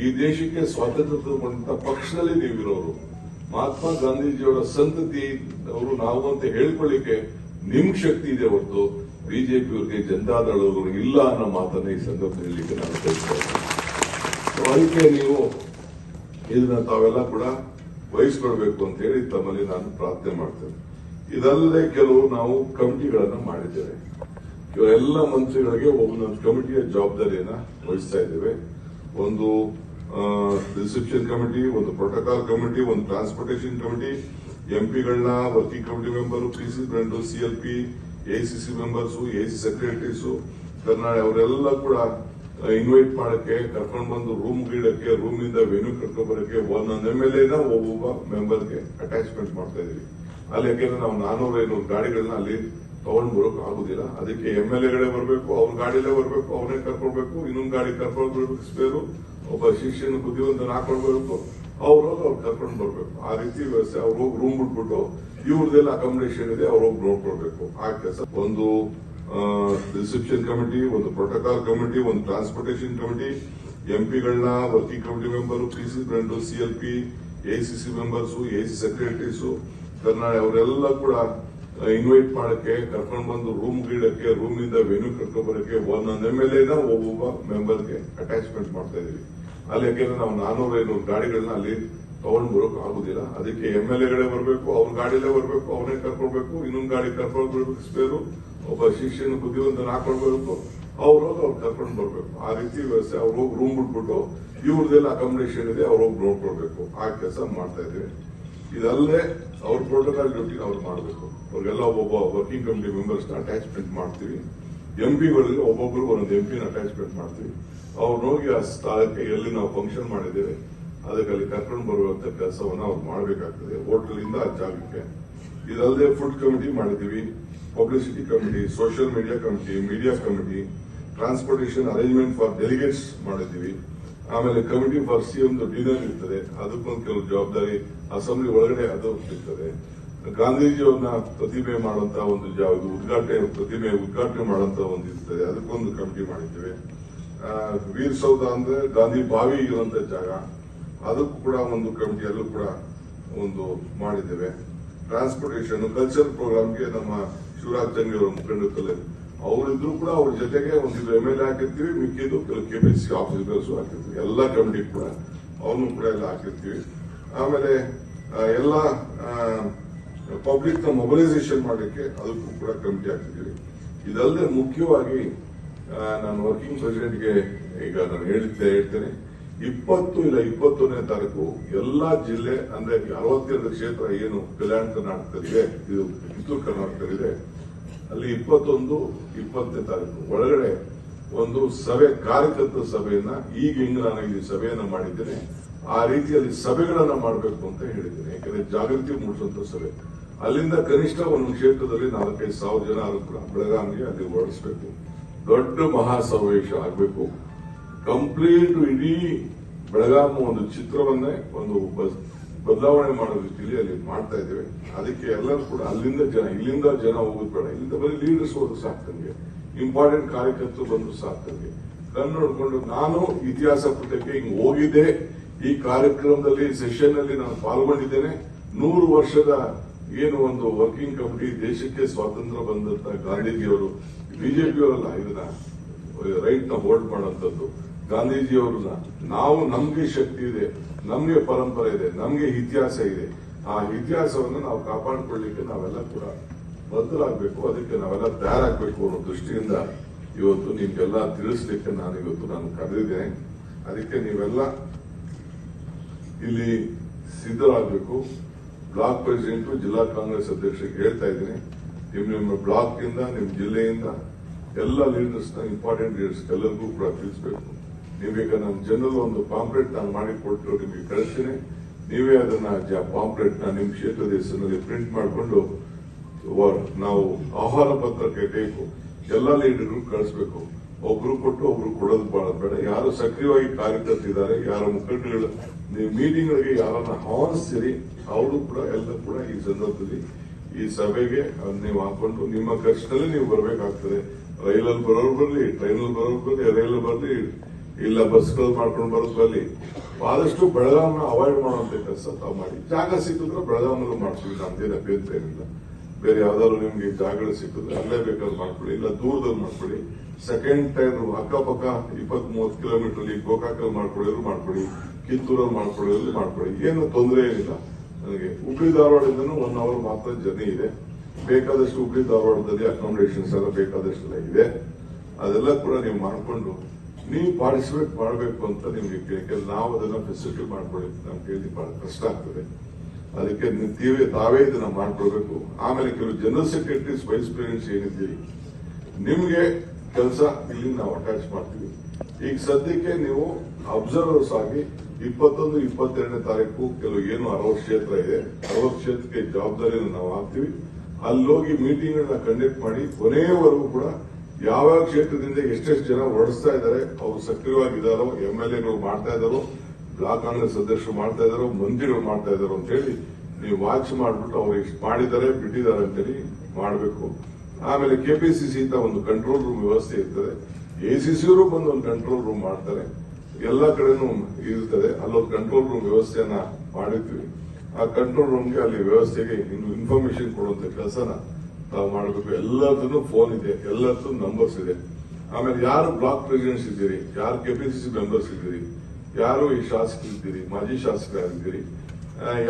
ಈ ದೇಶಕ್ಕೆ ಸ್ವಾತಂತ್ರ್ಯ ತಗೊಂಡಂತ ಪಕ್ಷದಲ್ಲಿ ನೀವಿರೋರು, ಮಹಾತ್ಮ ಗಾಂಧೀಜಿಯವರ ಸಂತತಿ ಅವರು ನಾವು ಅಂತ ಹೇಳ್ಕೊಳ್ಳಿಕ್ಕೆ ನಿಮ್ ಶಕ್ತಿ ಇದೆ ಹೊರತು ಬಿಜೆಪಿಯವರಿಗೆ ಜನತಾದಳವರು ಇಲ್ಲ ಅನ್ನೋ ಮಾತನ್ನ ಈ ಸಂದರ್ಭದಲ್ಲಿ ಹೇಳಲಿಕ್ಕೆ ನಾನು ಬಯಸ್ತೇನೆ. ಅದಕ್ಕೆ ನೀವು ಇದನ್ನ ತಾವೆಲ್ಲ ಕೂಡ ವಹಿಸ್ಕೊಳ್ಬೇಕು ಅಂತ ಹೇಳಿ ತಮ್ಮಲ್ಲಿ ನಾನು ಪ್ರಾರ್ಥನೆ ಮಾಡ್ತೇನೆ. ಇದಲ್ಲದೆ ಕೆಲವು ನಾವು ಕಮಿಟಿಗಳನ್ನ ಮಾಡಿದ್ದೇವೆ. ಇವರೆಲ್ಲ ಮಂತ್ರಿಗಳಿಗೆ ಒಂದೊಂದು ಕಮಿಟಿಯ ಜವಾಬ್ದಾರಿಯನ್ನ ವಹಿಸ್ತಾ ಇದ್ದೇವೆ. ಒಂದು ರಿಸೆಪ್ಷನ್ ಕಮಿಟಿ, ಒಂದು ಪ್ರೋಟೋಕಾಲ್ ಕಮಿಟಿ, ಒಂದು ಟ್ರಾನ್ಸ್ಪೋರ್ಟೇಷನ್ ಕಮಿಟಿ, ಎಂಪಿಗಳನ್ನ working committee member, PC president, CLP, ACC members, AC secretaries, Karnataka ಅವರೆಲ್ಲ ಕೂಡ ಇನ್ವೈಟ್ ಮಾಡಕ್ಕೆ, ಕರ್ಕೊಂಡು ಬಂದು ರೂಮ್ ಇಡಕ್ಕೆ, ರೂಮ್ ಇಂದ ವೆನ್ಯೂ ಕರ್ಕೊಂಡು ಬರಕ್ಕೆ ಒಂದೊಂದು MLA ಒಬ್ಬೊಬ್ಬ ಮೆಂಬರ್ಗೆ ಅಟ್ಯಾಚ್ಮೆಂಟ್ ಮಾಡ್ತಾ ಇದೀವಿ. ಅಲ್ಲಿ ಯಾಕೆಂದ್ರೆ ನಾವು 400-500 ಗಾಡಿಗಳನ್ನ ಅಲ್ಲಿ ತಗೊಂಡ್ ಬರೋಕ್ ಆಗುದಿಲ್ಲ. ಅದಕ್ಕೆ MLAಗಳೇ ಬರಬೇಕು, ಅವ್ರ ಗಾಡಿಲೇ ಬರಬೇಕು, ಅವನೇ ಕರ್ಕೊಳ್ಬೇಕು, ಇನ್ನೊಂದು ಗಾಡಿ ಕರ್ಕೊಂಡು ಬರ್ಬೇಕು, ಸ್ಪೇರು ಒಬ್ಬ ಶಿಷ್ಯನ ಬುದ್ಧಿವಂತನ ಹಾಕೊಳ್ಬೇಕು, ಅವ್ರು ಕರ್ಕೊಂಡು ಬರ್ಬೇಕು. ಆ ರೀತಿ ವ್ಯವಸ್ಥೆ. ಅವ್ರು ಹೋಗಿ ರೂಮ್ ಬಿಟ್ಬಿಟ್ಟು ಇವ್ರದೆಲ್ಲ ಅಕಾಮಿಡೇಷನ್ ಇದೆ, ಅವ್ರು ಹೋಗಿ ನೋಡ್ಕೊಳ್ಬೇಕು. ಆ ಕೆಲಸ. ಒಂದು ರಿಸೆಪ್ಷನ್ ಕಮಿಟಿ, ಒಂದು ಪ್ರೋಟೋಕಾಲ್ ಕಮಿಟಿ, ಒಂದು ಟ್ರಾನ್ಸ್ಪೋರ್ಟೇಷನ್ ಕಮಿಟಿ, ಎಂಪಿಗಳನ್ನ working committee member, PC president, CLP, ACC members, AC secretaries, Karnataka ಅವರೆಲ್ಲ ಕೂಡ ಇನ್ವೈಟ್ ಮಾಡಕ್ಕೆ, ಕರ್ಕೊಂಡು ಬಂದು ರೂಮ್ ಇಡಕ್ಕೆ, ರೂಮ್ ಇಂದ ವೆನ್ಯೂ ಕರ್ಕೊಂಡು ಬರಕ್ಕೆ ಒಂದೊಂದು MLA ಒಬ್ಬೊಬ್ಬ ಮೆಂಬರ್ಗೆ ಅಟ್ಯಾಚ್ಮೆಂಟ್ ಮಾಡ್ತಾ ಇದೀವಿ. ಅಲ್ಲಿ ಯಾಕೆಂದ್ರೆ ನಾವು 400-500 ಗಾಡಿಗಳನ್ನ ಅಲ್ಲಿ ತಗೊಂಡ್ ಬರೋಕ್ ಆಗುದಿಲ್ಲ. ಅದಕ್ಕೆ MLAಗಳೇ ಬರಬೇಕು, ಅವ್ರ ಗಾಡಿಲೇ ಬರಬೇಕು, ಅವನೇ ಕರ್ಕೊಳ್ಬೇಕು, ಇನ್ನೊಂದು ಗಾಡಿ ಕರ್ಕೊಂಡು ಬರ್ಬೇಕು, ಸ್ಪೇರು ಒಬ್ಬ ಶಿಷ್ಯನ ಬುದ್ಧಿವಂತನ ಹಾಕೊಳ್ಬೇಕು, ಅವ್ರು ಕರ್ಕೊಂಡು ಬರ್ಬೇಕು. ಆ ರೀತಿ ವ್ಯವಸ್ಥೆ. ಅವ್ರು ಹೋಗಿ ರೂಮ್ ಬಿಟ್ಬಿಟ್ಟು ಇವ್ರದೆಲ್ಲ ಅಕಾಮಿಡೇಷನ್ ಇದೆ, ಅವ್ರು ಹೋಗಿ ನೋಡ್ಕೊಳ್ಬೇಕು. ಆ ಕೆಲಸ ಮಾಡ್ತಾ ಇದ್ದೀವಿ. ಇದಲ್ಲದೆ ಅವ್ರ ಪ್ರೋಟೋಕಾಲ್ ಡ್ಯೂಟಿ ಅವ್ರು ಮಾಡಬೇಕು. ಅವ್ರಿಗೆಲ್ಲ ಒಬ್ಬೊಬ್ಬ ವರ್ಕಿಂಗ್ ಕಮಿಟಿ ಮೆಂಬರ್ಸ್ ಅಟ್ಯಾಚ್ಮೆಂಟ್ ಮಾಡ್ತೀವಿ. ಎಂಪಿಗಳಿಗೆ ಒಬ್ಬೊಬ್ಬರು ಒಂದೊಂದು ಎಂಪಿನ ಅಟ್ಯಾಚ್ಮೆಂಟ್ ಮಾಡ್ತೀವಿ. ಅವ್ರು ಹೋಗಿ ಆ ಸ್ಥಳಕ್ಕೆ ಎಲ್ಲಿ ನಾವು ಫಂಕ್ಷನ್ ಮಾಡಿದ್ದೇವೆ ಅದಕ್ಕೆ ಅಲ್ಲಿ ಕರ್ಕೊಂಡು ಬರುವಂತ ಕೆಲಸವನ್ನ ಅವ್ರು ಮಾಡಬೇಕಾಗ್ತದೆ, ಹೋಟೆಲ್ ಇಂದ ಆ ಜಾಗಕ್ಕೆ. ಇದಲ್ಲದೆ ಫುಡ್ ಕಮಿಟಿ ಮಾಡಿದ್ದೀವಿ, publicity committee, social media committee, transportation arrangement for delegates ಮಾಡಿದ್ದೀವಿ. ಆಮೇಲೆ ಕಮಿಟಿ ಫಾರ್ ಸಿಎಂ ಡಿನರ್ ಇರ್ತದೆ, ಅದಕ್ಕೊಂದು ಕೆಲವು ಜವಾಬ್ದಾರಿ ಅಸೆಂಬ್ಲಿ ಒಳಗಡೆ ಅದು ಇರ್ತದೆ. ಗಾಂಧೀಜಿಯವ್ರನ್ನ ಪ್ರತಿಮೆ ಮಾಡುವಂತಹ ಒಂದು ಪ್ರತಿಮೆ ಉದ್ಘಾಟನೆ ಮಾಡುವಂತ ಒಂದು ಇರ್ತದೆ, ಅದಕ್ಕೊಂದು ಕಮಿಟಿ ಮಾಡಿದ್ದೇವೆ. ವೀರ್ ಸೌಧ ಅಂದ್ರೆ ಗಾಂಧಿ ಬಾವಿ ಇರುವಂತ ಜಾಗ, ಅದಕ್ಕೂ ಕೂಡ ಒಂದು ಕಮಿಟಿಯಲ್ಲೂ ಕೂಡ ಒಂದು ಮಾಡಿದ್ದೇವೆ. ಟ್ರಾನ್ಸ್ಪೋರ್ಟೇಷನ್ ಕಲ್ಚರಲ್ ಪ್ರೋಗ್ರಾಮ್ಗೆ ನಮ್ಮ ಶಿವರಾಜ್ ತಂಗಿ ಅವರ ಮುಖಂಡರಲ್ಲಿ ಅವರಿದ್ರು ಕೂಡ ಅವ್ರ ಜೊತೆಗೆ ಒಂದು MLA ಹಾಕಿರ್ತೀವಿ, ಮಿಕ್ಕಿದ್ದು ಕೆಲವು KPCC ಆಫೀಸರ್ಸ್ ಹಾಕಿರ್ತೀವಿ. ಎಲ್ಲ ಕಮಿಟಿ ಕೂಡ ಅವನು ಕೂಡ ಎಲ್ಲ ಹಾಕಿರ್ತೀವಿ. ಆಮೇಲೆ ಎಲ್ಲ ಪಬ್ಲಿಕ್ ನ ಮೊಬಿಲೈಸೇಷನ್ ಮಾಡಲಿಕ್ಕೆ ಅದಕ್ಕೂ ಕೂಡ ಕಮಿಟಿ ಹಾಕಿದ್ದೀವಿ. ಇದಲ್ಲದೆ ಮುಖ್ಯವಾಗಿ ನಾನು ವರ್ಕಿಂಗ್ ಪ್ರೆಸಿಡೆಂಟ್ಗೆ ಈಗ ನಾನು ಹೇಳ್ತೇನೆ, 20 ಇಲ್ಲ 21ನೇ ತಾರೀಕು ಎಲ್ಲಾ ಜಿಲ್ಲೆ ಅಂದ್ರೆ 62 ಕ್ಷೇತ್ರ ಏನು ಕಲ್ಯಾಣ ಕರ್ನಾಟಕದಲ್ಲಿದೆ, ಇದು ಕಿತ್ತೂರು ಕರ್ನಾಟಕದಲ್ಲಿದೆ, ಅಲ್ಲಿ 21, 20ನೇ ತಾರೀಕು ಒಳಗಡೆ ಒಂದು ಸಭೆ, ಕಾರ್ಯಕರ್ತರ ಸಭೆಯನ್ನ ಈಗ ಹೆಂಗ್ ನಾನು ಇಲ್ಲಿ ಸಭೆಯನ್ನ ಮಾಡಿದ್ದೇನೆ ಆ ರೀತಿಯಲ್ಲಿ ಸಭೆಗಳನ್ನ ಮಾಡಬೇಕು ಅಂತ ಹೇಳಿದ್ದೇನೆ. ಯಾಕಂದ್ರೆ ಜಾಗೃತಿ ಮೂಡಿಸುವಂತ ಸಭೆ, ಅಲ್ಲಿಂದ ಕನಿಷ್ಠ ಒಂದು ಕ್ಷೇತ್ರದಲ್ಲಿ 4,000-5,000 ಜನ ಕೂಡ ಬೆಳಗಾವಿಗೆ ಅಲ್ಲಿ ಓಡಿಸಬೇಕು. ದೊಡ್ಡ ಮಹಾ ಸಮಾವೇಶ ಆಗಬೇಕು. ಕಂಪ್ಲೀಟ್ ಇಡೀ ಬೆಳಗಾವಿ ಒಂದು ಚಿತ್ರವನ್ನೇ ಒಂದು ಬದಲಾವಣೆ ಮಾಡೋ ರೀತಿಯಲ್ಲಿ ಅಲ್ಲಿ ಮಾಡ್ತಾ ಇದ್ದೇವೆ. ಅದಕ್ಕೆ ಎಲ್ಲರೂ ಕೂಡ ಇಲ್ಲಿಂದ ಜನ ಹೋಗೋದು ಬೇಡ, ಇಲ್ಲಿಂದ ಬರೀ ಲೀಡರ್ಸ್ ಹೋದ್ರು ಸಾಕ್ತಂಗೆ, ಇಂಪಾರ್ಟೆಂಟ್ ಕಾರ್ಯಕರ್ತರು ಬಂದ್ರು ಸಾಕ್ತಂಗೆ ಕಣ್ಣು ನೋಡ್ಕೊಂಡು ನಾನು ಇತಿಹಾಸ ಪುಟಕ್ಕೆ ಹಿಂಗ್ ಹೋಗಿದ್ದೆ, ಈ ಕಾರ್ಯಕ್ರಮದಲ್ಲಿ ಸೆಷನ್ ಅಲ್ಲಿ ನಾನು ಪಾಲ್ಗೊಂಡಿದ್ದೇನೆ. 100 ವರ್ಷದ ಏನು ಒಂದು ವರ್ಕಿಂಗ್ ಕಮಿಟಿ, ದೇಶಕ್ಕೆ ಸ್ವಾತಂತ್ರ್ಯ ಬಂದಂತ ಗಾಂಧೀಜಿಯವರು, ಬಿಜೆಪಿಯವರಲ್ಲ ಇದನ್ನ ರೈಟ್ ನ ಹೋಲ್ಡ್ ಮಾಡುವಂತದ್ದು, ಗಾಂಧೀಜಿಯವರನ್ನ ನಾವು ನಮ್ಗೆ ಶಕ್ತಿ ಇದೆ, ನಮ್ಗೆ ಪರಂಪರೆ ಇದೆ, ನಮ್ಗೆ ಇತಿಹಾಸ ಇದೆ, ಆ ಇತಿಹಾಸವನ್ನು ನಾವು ಕಾಪಾಡಿಕೊಳ್ಳಿಕ್ಕೆ ನಾವೆಲ್ಲ ಕೂಡ ಬದ್ಧರಾಗಬೇಕು, ಅದಕ್ಕೆ ನಾವೆಲ್ಲ ತಯಾರಾಗಬೇಕು ಅನ್ನೋ ದೃಷ್ಟಿಯಿಂದ ಇವತ್ತು ನಿಮ್ಗೆಲ್ಲ ತಿಳಿಸ್ಲಿಕ್ಕೆ ನಾನು ಕರೆದಿದ್ದೇನೆ. ಅದಕ್ಕೆ ನೀವೆಲ್ಲ ಇಲ್ಲಿ ಸಿದ್ಧರಾಗಬೇಕು. ಬ್ಲಾಕ್ ಪ್ರೆಸಿಡೆಂಟ್, ಜಿಲ್ಲಾ ಕಾಂಗ್ರೆಸ್ ಅಧ್ಯಕ್ಷರಿಗೆ ಹೇಳ್ತಾ ಇದ್ದೀನಿ, ನಿಮ್ಮ ಬ್ಲಾಕ್ ಇಂದ, ನಿಮ್ಮ ಜಿಲ್ಲೆಯಿಂದ ಎಲ್ಲ ಲೀಡರ್ಸ್ ನ, ಇಂಪಾರ್ಟೆಂಟ್ ಲೀಡರ್ಸ್ ಎಲ್ಲರಿಗೂ ಕೂಡ ತಿಳಿಸಬೇಕು. ನೀವೀಗ ನಮ್ಮ ಜನರು ಒಂದು ಪಾಂಪ್ಲೆಟ್ ನಾನು ಮಾಡಿಕೊಟ್ಟು ನಿಮಗೆ ಕಳಿಸ್ತೀನಿ, ನೀವೇ ಅದನ್ನ ಪಾಂಪ್ಲೆಟ್ ನ ನಿಮ್ಮ ಕ್ಷೇತ್ರದ ಹೆಸರಿನಲ್ಲಿ ಪ್ರಿಂಟ್ ಮಾಡಿಕೊಂಡು ನಾವು ಆಹ್ವಾನ ಪತ್ರಕ್ಕೆ ಬೇಕು ಎಲ್ಲ ಲೀಡರ್ಗೂ ಕಳಿಸ್ಬೇಕು. ಒಬ್ರು ಕೊಟ್ಟು ಒಬ್ರು ಕೊಡೋದು ಬಹಳ ಬೇಡ. ಯಾರು ಸಕ್ರಿಯವಾಗಿ ಕಾರ್ಯಕರ್ತಿದ್ದಾರೆ, ಯಾರ ಮುಖಂಡಗಳು ನೀವು ಮೀಟಿಂಗ್ಗಳಿಗೆ ಯಾರನ್ನ ಆಹ್ವಾನಿಸ್ತೀರಿ ಅವರು ಕೂಡ ಎಲ್ಲ ಕೂಡ ಈ ಸಂದರ್ಭದಲ್ಲಿ ಈ ಸಭೆಗೆ ನೀವು ಹಾಕೊಂಡು ನಿಮ್ಮ ಖರ್ಚಿನಲ್ಲಿ ನೀವು ಬರಬೇಕಾಗ್ತದೆ. ರೈಲಲ್ಲಿ ಬರೋರು ಬರಲಿ, ಟ್ರೈನಲ್ಲಿ ಬರೋರು ಬರಲಿ, ರೈಲ್ ಬರಲಿ, ಇಲ್ಲ ಬಸ್ಗಳು ಮಾಡ್ಕೊಂಡು ಬರೋದು ಬರಲಿ. ಆದಷ್ಟು ಬೆಳಗಾವಿನ ಅವಾಯ್ಡ್ ಮಾಡುವಂತ ಕೆಲಸ ತಾವು ಮಾಡಿ. ಜಾಗ ಸಿಕ್ಕಿದ್ರೆ ಬೆಳಗಾವಿನಲ್ಲೂ ಮಾಡ್ತೀವಿ, ನಮ್ದೇನು ಅಭ್ಯಂತರ ಏನಿಲ್ಲ. ಬೇರೆ ಯಾವ್ದಾದ್ರು ನಿಮ್ಗೆ ಜಾಗಗಳು ಸಿಕ್ಕಿದ್ರೆ ಅಲ್ಲೇ ಬೇಕಾದ್ರೂ ಮಾಡ್ಕೊಳ್ಳಿ, ಇಲ್ಲ ದೂರದಲ್ಲಿ ಮಾಡ್ಕೊಳ್ಳಿ. ಸೆಕೆಂಡ್ ಟೈಮ್ ಅಕ್ಕಪಕ್ಕ 20-30 ಕಿಲೋಮೀಟರ್ ಗೋಕಾಕಲ್ಲಿ ಮಾಡ್ಕೊಳ್ಳೋರು ಮಾಡ್ಕೊಳ್ಳಿ, ಕಿತ್ತೂರಲ್ಲಿ ಮಾಡ್ಕೊಳ್ಳಿ, ಏನು ತೊಂದರೆ ಏನಿಲ್ಲ. ನನಗೆ ಹುಬ್ಳಿ ಧಾರವಾಡದಿಂದನೂ 1 ಅವರ್ ಮಾತ್ರ ಜರ್ನಿ ಇದೆ. ಬೇಕಾದಷ್ಟು ಹುಬ್ಳಿ ಧಾರವಾಡದಲ್ಲಿ ಅಕಾಮಿಡೇಷನ್ಸ್ ಎಲ್ಲ ಬೇಕಾದಷ್ಟೆಲ್ಲ ಇದೆ. ಅದೆಲ್ಲ ಕೂಡ ನೀವು ಮಾಡ್ಕೊಂಡು ನೀವು ಪಾರ್ಟಿಸಿಪೇಟ್ ಮಾಡಬೇಕು ಅಂತ ನಿಮ್ಗೆ ನಾವು ಅದನ್ನ ಫೆಸಿಲಿಟಿ ಮಾಡ್ಕೊಳ್ಳಿ ನಮ್ಗೆ ಕೇಳಿ ಬಹಳ ಕಷ್ಟ ಆಗ್ತದೆ. ಅದಕ್ಕೆ ತಾವೇ ಇದನ್ನ ಮಾಡ್ಕೊಳ್ಬೇಕು. ಆಮೇಲೆ ಕೆಲವು ಜನರಲ್ ಸೆಕ್ರೆಟರೀಸ್, ವೈಸ್ ಪ್ರೆಸಿಡೆಂಟ್ಸ್ ಏನಿದ್ದೀರಿ, ನಿಮ್ಗೆ ಕೆಲಸ ಇಲ್ಲಿ ನಾವು ಅಟ್ಯಾಚ್ ಮಾಡ್ತೀವಿ. ಈಗ ಸದ್ಯಕ್ಕೆ ನೀವು ಅಬ್ಸರ್ವರ್ಸ್ ಆಗಿ 21, 22ನೇ ತಾರೀಕು ಕೆಲವು ಏನು 60 ಕ್ಷೇತ್ರ ಇದೆ, 60 ಕ್ಷೇತ್ರಕ್ಕೆ ಜವಾಬ್ದಾರಿಯನ್ನು ನಾವು ಹಾಕ್ತೀವಿ. ಅಲ್ಲಿ ಹೋಗಿ ಮೀಟಿಂಗ್ ಗಳನ್ನ ಕಂಡಕ್ಟ್ ಮಾಡಿ ಕೊನೆಯವರೆಗೂ ಕೂಡ ಯಾವ್ಯಾವ ಕ್ಷೇತ್ರದಿಂದ ಎಷ್ಟೆಷ್ಟು ಜನ ಹೊರಡಿಸ್ತಾ ಇದ್ದಾರೆ, ಅವರು ಸಕ್ರಿಯವಾಗಿದ್ದಾರೋ, MLAಗಳು ಮಾಡ್ತಾ ಇದ್ದಾರೋ, ಬ್ಲಾಕ್ ಕಾಂಗ್ರೆಸ್ ಅಧ್ಯಕ್ಷರು ಮಾಡ್ತಾ ಇದ್ದಾರೋ, ಮಂತ್ರಿಗಳು ಮಾಡ್ತಾ ಇದ್ದಾರೋ ಅಂತ ಹೇಳಿ ನೀವು ವಾಚ್ ಮಾಡ್ಬಿಟ್ಟು ಅವ್ರು ಎಷ್ಟು ಮಾಡಿದ್ದಾರೆ ಬಿಟ್ಟಿದ್ದಾರೆ ಅಂತೇಳಿ ಮಾಡಬೇಕು. ಆಮೇಲೆ KPCC ಅಂತ ಒಂದು ಕಂಟ್ರೋಲ್ ರೂಮ್ ವ್ಯವಸ್ಥೆ ಇರ್ತದೆ, ACCಯವರು ಬಂದು ಒಂದು ಕಂಟ್ರೋಲ್ ರೂಮ್ ಮಾಡ್ತಾರೆ, ಎಲ್ಲ ಕಡೆನೂ ಇರ್ತದೆ. ಅಲ್ಲೊಂದು ಕಂಟ್ರೋಲ್ ರೂಮ್ ವ್ಯವಸ್ಥೆಯನ್ನ ಮಾಡಿರ್ತೀವಿ. ಆ ಕಂಟ್ರೋಲ್ ರೂಮ್ಗೆ ಅಲ್ಲಿ ವ್ಯವಸ್ಥೆಗೆ ಇನ್ಫಾರ್ಮೇಶನ್ ಕೊಡುವಂತ ಕೆಲಸನ ತಾವು ಮಾಡಬೇಕು. ಎಲ್ಲದನ್ನು ಫೋನ್ ಇದೆ, ಎಲ್ಲದೂ ನಂಬರ್ಸ್ ಇದೆ. ಆಮೇಲೆ ಯಾರು ಬ್ಲಾಕ್ ಪ್ರೆಸಿಡೆಂಟ್ಸ್ ಇದ್ದೀರಿ, ಯಾರು KPCC ಮೆಂಬರ್ಸ್ ಇದ್ದೀರಿ, ಯಾರು ಈ ಶಾಸಕರಿದ್ದೀರಿ, ಮಾಜಿ ಶಾಸಕರಿದ್ದೀರಿ,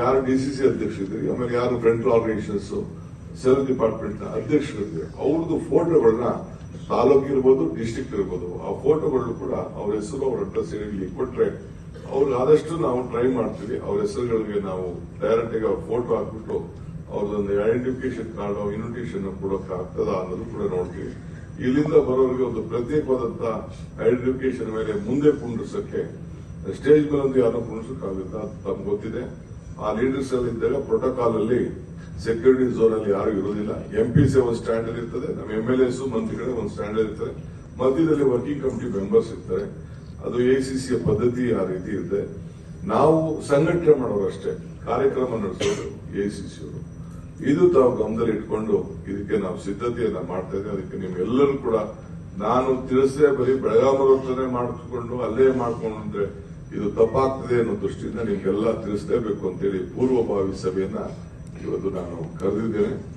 ಯಾರು DCC ಅಧ್ಯಕ್ಷರಿದ್ದೀರಿ, ಆಮೇಲೆ ಯಾರು ಫ್ರಂಟ್ ಆರ್ಗನೈಸೇಷನ್ಸ್, ಸೆಲ್ಫ್ ಡಿಪಾರ್ಟ್ಮೆಂಟ್ ನ ಅಧ್ಯಕ್ಷರಿದ್ದೀರಿ, ಅವ್ರದ್ದು ಫೋಟೋಗಳನ್ನ ತಾಲೂಕು ಇರ್ಬೋದು, ಡಿಸ್ಟ್ರಿಕ್ಟ್ ಇರ್ಬೋದು, ಆ ಫೋಟೋಗಳು ಕೂಡ ಅವ್ರ ಹೆಸರು, ಅವ್ರ ಅಡ್ರೆಸ್ ಇಲ್ಲಿ ಕೊಟ್ರೆ ಅವ್ರಿಗೆ ಆದಷ್ಟು ನಾವು ಟ್ರೈ ಮಾಡ್ತೀವಿ. ಅವ್ರ ಹೆಸರುಗಳಿಗೆ ನಾವು ಡೈರೆಕ್ಟ್ ಆಗಿ ಅವ್ರ ಫೋಟೋ ಹಾಕ್ಬಿಟ್ಟು ಅವ್ರದೊಂದು ಐಡೆಂಟಿಫಿಕೇಶನ್ ಕಾರ್ಡ್, ಇನ್ವಿಟೇಷನ್ ಕೊಡೋಕೆ ಆಗ್ತದ ಅನ್ನೋದು ಕೂಡ ನೋಡ್ತೀವಿ. ಇಲ್ಲಿಂದ ಬರೋರಿಗೆ ಒಂದು ಪ್ರತ್ಯೇಕವಾದಂತ ಐಡೆಂಟಿಫಿಕೇಶನ್ ಮೇಲೆ ಮುಂದೆ ಕುಂಡ್ರಿಸಕ್ಕೆ ಸ್ಟೇಜ್ ಮೇಲೆ ಒಂದು ಯಾರು ಕುಣಿಸಕ್ಕಾಗುತ್ತೆ ಅದು ತಮ್ಗೆ ಗೊತ್ತಿದೆ. ಆ ಲೀಡರ್ಸ್ ಅಲ್ಲಿ ಇದ್ದಾಗ ಪ್ರೋಟೋಕಾಲ್ ಅಲ್ಲಿ ಸೆಕ್ಯೂರಿಟಿ ಝೋನ್ ಅಲ್ಲಿ ಯಾರು ಇರೋದಿಲ್ಲ. MPC ಒಂದು ಸ್ಟ್ಯಾಂಡ್ ಅಲ್ಲಿ ಇರ್ತದೆ, ನಮ್ಮ MLAs ಮಂತ್ರಿಗಳೇ ಒಂದು ಸ್ಟ್ಯಾಂಡ್ ಅಲ್ಲಿ ಇರ್ತಾರೆ, ಮಧ್ಯದಲ್ಲಿ ವರ್ಕಿಂಗ್ ಕಮಿಟಿ ಮೆಂಬರ್ಸ್ ಇರ್ತಾರೆ. ಅದು ಎಐಸಿಸಿಯ ಪದ್ಧತಿ ಆ ರೀತಿ ಇದೆ. ನಾವು ಸಂಘಟನೆ ಮಾಡೋರು ಅಷ್ಟೇ, ಕಾರ್ಯಕ್ರಮ ನಡೆಸೋದು ಎಐಸಿಸಿ ಅವರು. ಇದು ತಾವು ಗಮನದಲ್ಲಿ ಇಟ್ಕೊಂಡು ಇದಕ್ಕೆ ನಾವು ಸಿದ್ಧತೆಯನ್ನ ಮಾಡ್ತಾ ಇದ್ದೇವೆ. ಅದಕ್ಕೆ ನಿಮ್ಗೆಲ್ಲರೂ ಕೂಡ ನಾನು ತಿಳಿಸದೆ ಬರೀ ಬೆಳಗಾವಿ ಮಾಡಿಕೊಂಡು ಅಲ್ಲೇ ಮಾಡ್ಕೊಂಡು ಅಂದ್ರೆ ಇದು ತಪ್ಪಾಗ್ತದೆ ಅನ್ನೋ ದೃಷ್ಟಿಯಿಂದ ನಿಮ್ಗೆಲ್ಲ ತಿಳಿಸಲೇಬೇಕು ಅಂತೇಳಿ ಪೂರ್ವಭಾವಿ ಸಭೆಯನ್ನ ಇವತ್ತು ನಾನು ಕರೆದಿದ್ದೇನೆ.